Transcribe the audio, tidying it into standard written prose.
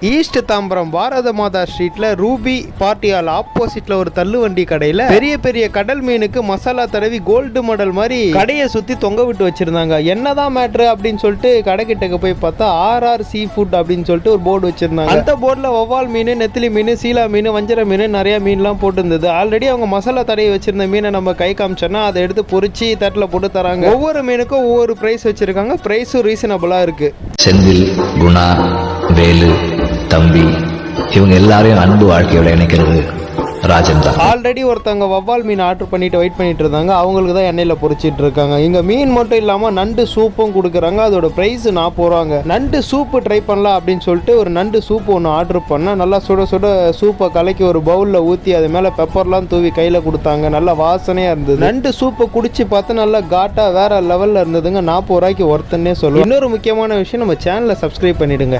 East Tambaram பாரத மாதா ஸ்ட்ரீட்ல Ruby party hall ஆப்போசிட்ல ஒரு தள்ளு வண்டி கடையில பெரிய பெரிய கடல் மீனுக்கு மசாலா தடவி கோல்டு மாடல் மாதிரி கடையை சுத்தி தொங்க விட்டு வச்சிருந்தாங்க. என்னதான் மேட்ரு அப்படின்னு சொல்லிட்டு கடைக்கிட்ட போய் பார்த்தா RR சீ ஃபுட் அப்படின்னு சொல்லிட்டு ஒரு போர்டு வச்சிருந்தாங்க. அந்த போர்டுல வவ்வால் மீன், நெத்திலி மீன், சீலா மீன், வஞ்சர மீன், நிறைய மீன்லாம் போட்டுருந்தது. ஆல்ரெடி அவங்க மசாலா தடவி வச்சிருந்த மீனை நம்ம கை காமிச்சோன்னா அதை எடுத்து பொரிச்சு தட்டில் போட்டு தராங்க. ஒவ்வொரு மீனுக்கும் ஒவ்வொரு பிரைஸ் வச்சிருக்காங்க. பிரைஸும் ரீசனபிளா இருக்கு. செந்தில், குணா, வேலு, தம்பி இவங்க எல்லாரையும் அன்பு வாழ்க்கையோட இணைக்கிறது ராஜன் தான். ஆல்ரெடி ஒருத்தவங்க வவ்வால் மீன் ஆர்டர் பண்ணிட்டு வெயிட் பண்ணிட்டு இருந்தாங்க. அவங்களுக்கு தான் எண்ணெயில் பொரிச்சிட்டு இருக்காங்க. இங்க மீன் மட்டும் இல்லாம நண்டு சூப்பும் கொடுக்குறாங்க. அதோட பிரைஸ் 40 ரூபாங்க. நண்டு சூப்பு ட்ரை பண்ணலாம் அப்படின்னு சொல்லிட்டு ஒரு நண்டு சூப் ஒன்று ஆர்டர் பண்ணேன். நல்லா சுட சுட சூப்பை கலக்கி ஒரு பவுல்ல ஊற்றி அது மேல பெப்பர்லாம் தூவி கையில கொடுத்தாங்க. நல்லா வாசனையா இருந்தது. நண்டு சூப்பை குடிச்சு பார்த்து நல்லா காட்டா வேற லெவல்ல இருந்ததுங்க. 40 ரூபாய்க்கு ஒருத்தன்னே சொல்லுவோம். இன்னொரு முக்கியமான விஷயம், நம்ம சேனலை சப்ஸ்கிரைப் பண்ணிடுங்க.